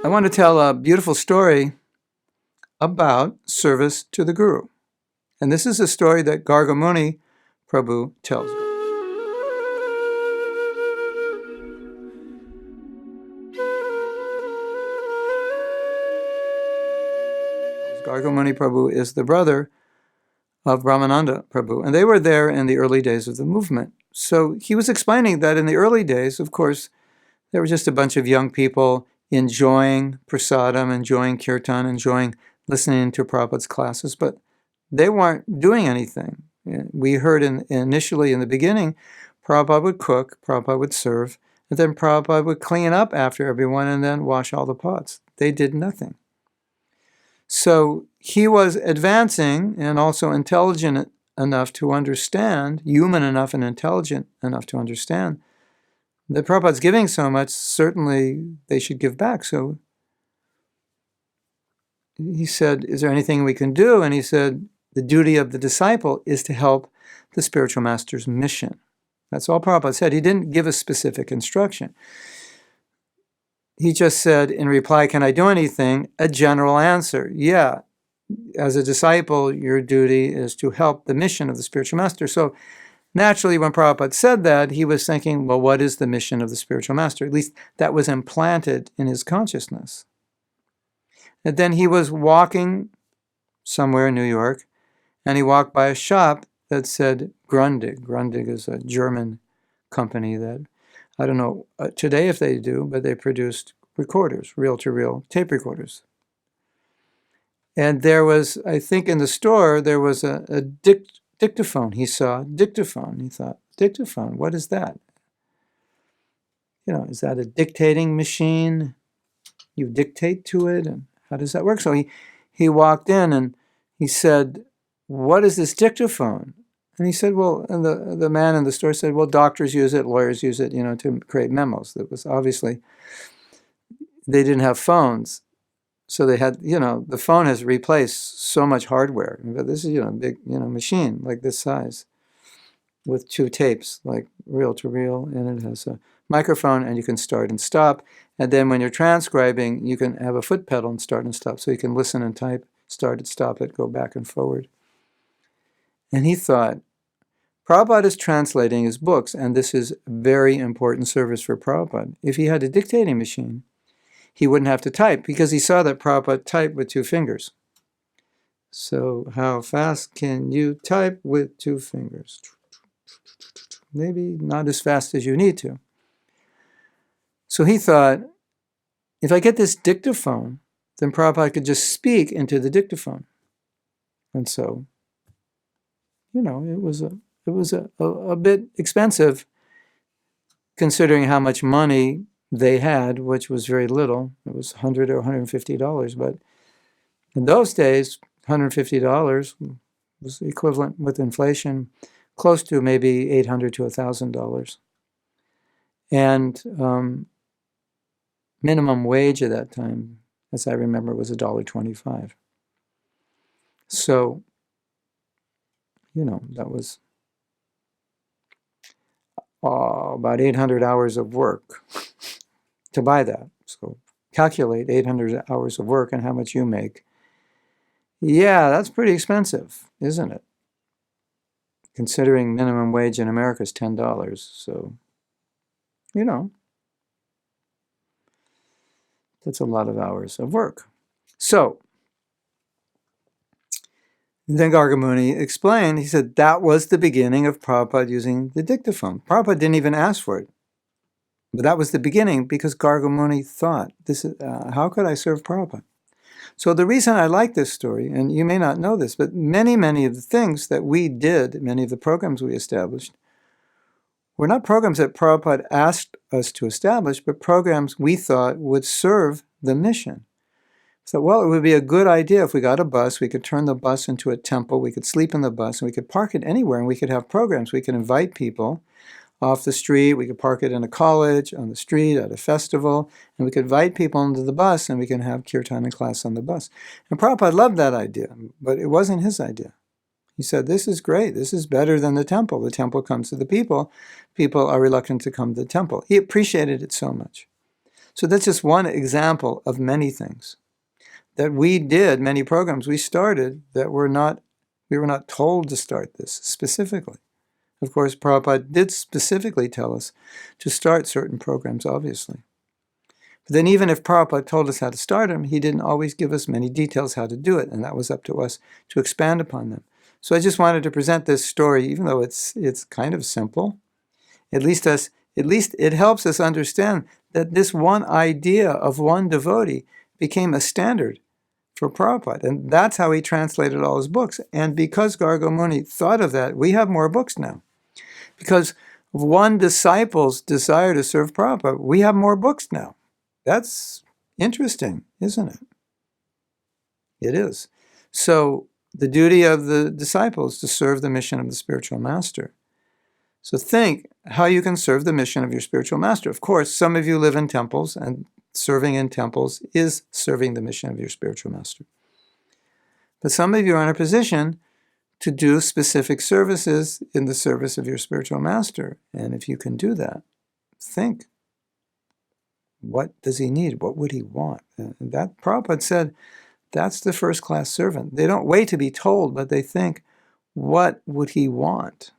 I want to tell a beautiful story about service to the Guru. And this is a story that Gargamuni Prabhu tells. Gargamuni Prabhu is the brother of Brahmananda Prabhu, and they were there in the early days of the movement. So he was explaining that in the early days, of course, there were just a bunch of young people enjoying prasadam, enjoying kirtan, enjoying listening to Prabhupada's classes, but they weren't doing anything. We heard initially in the beginning, Prabhupada would cook, Prabhupada would serve, and then Prabhupada would clean up after everyone and then wash all the pots. They did nothing. So he was advancing and also intelligent enough to understand, human enough and intelligent enough to understand that Prabhupada's giving so much, certainly they should give back. So he said, is there anything we can do? And he said, the duty of the disciple is to help the spiritual master's mission. That's all Prabhupada said. He didn't give a specific instruction. He just said, in reply, can I do anything? A general answer. Yeah, as a disciple, your duty is to help the mission of the spiritual master. So naturally, when Prabhupada said that, he was thinking, well, what is the mission of the spiritual master? At least that was implanted in his consciousness. And then he was walking somewhere in New York, and he walked by a shop that said Grundig. Grundig is a German company that, I don't know today if they do, but they produced recorders, reel-to-reel tape recorders. And there was, I think in the store, there was a dictaphone. He saw dictaphone. He thought, dictaphone, what is that? You know, is that a dictating machine? You dictate to it? And how does that work? So he walked in and he said, what is this dictaphone? And he said, well, and the man in the store said, well, doctors use it, lawyers use it, to create memos. That was obviously, they didn't have phones. So they had, the phone has replaced so much hardware. But this is, a big, machine like this size with 2 tapes, like reel to reel, and it has a microphone and you can start and stop. And then when you're transcribing, you can have a foot pedal and start and stop. So you can listen and type, start it, stop it, go back and forward. And he thought, Prabhupada is translating his books, and this is very important service for Prabhupada. If he had a dictating machine, he wouldn't have to type, because he saw that Prabhupada typed with 2 fingers. So how fast can you type with 2 fingers? Maybe not as fast as you need to. So he thought, if I get this dictaphone, then Prabhupada could just speak into the dictaphone. And so, it was a bit expensive, considering how much money they had, which was very little. It was $100 or $150. But in those days, $150 was equivalent with inflation, close to maybe $800 to $1,000. And minimum wage at that time, as I remember, was $1.25. So, that was about 800 hours of work to buy that. So calculate 800 hours of work and how much you make. Yeah, that's pretty expensive, isn't it? Considering minimum wage in America is $10. So, that's a lot of hours of work. So, then Gargamuni explained, he said, that was the beginning of Prabhupada using the dictaphone. Prabhupada didn't even ask for it. But that was the beginning because Gargamuni thought, how could I serve Prabhupada? So the reason I like this story, and you may not know this, but many of the things that we did, many of the programs we established, were not programs that Prabhupada asked us to establish, but programs we thought would serve the mission. So, well, it would be a good idea if we got a bus, we could turn the bus into a temple, we could sleep in the bus, and we could park it anywhere, and we could have programs. We could invite people off the street, we could park it in a college, on the street, at a festival, and we could invite people into the bus, and we can have kirtan and class on the bus. And Prabhupada loved that idea, but it wasn't his idea. He said, this is great, this is better than the temple. The temple comes to the people. People are reluctant to come to the temple. He appreciated it so much. So that's just one example of many things that we did, many programs we started that we were not told to start this specifically. Of course, Prabhupada did specifically tell us to start certain programs, obviously. But then even if Prabhupada told us how to start them, he didn't always give us many details how to do it, and that was up to us to expand upon them. So I just wanted to present this story, even though it's kind of simple. At least it helps us understand that this one idea of one devotee became a standard for Prabhupada, and that's how he translated all his books. And because Garga Muni thought of that, we have more books now. Because of one disciple's desire to serve Prabhupada, we have more books now. That's interesting, isn't it? It is. So the duty of the disciple is to serve the mission of the spiritual master. So think how you can serve the mission of your spiritual master. Of course, some of you live in temples, and serving in temples is serving the mission of your spiritual master. But some of you are in a position to do specific services in the service of your spiritual master. And if you can do that, think, what does he need? What would he want? And that Prabhupada said, that's the first-class servant. They don't wait to be told, but they think, what would he want?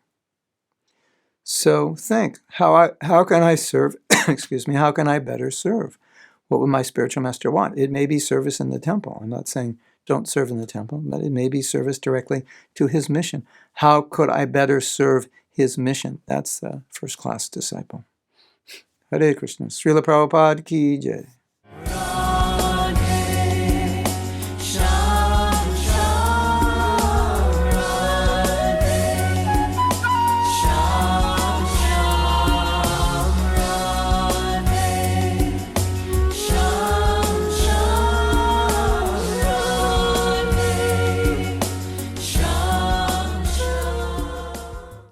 So think, how can I serve? Excuse me, how can I better serve? What would my spiritual master want? It may be service in the temple. I'm not saying don't serve in the temple, but it may be service directly to his mission. How could I better serve his mission? That's the first-class disciple. Hare Krishna. Srila Prabhupada ki jai.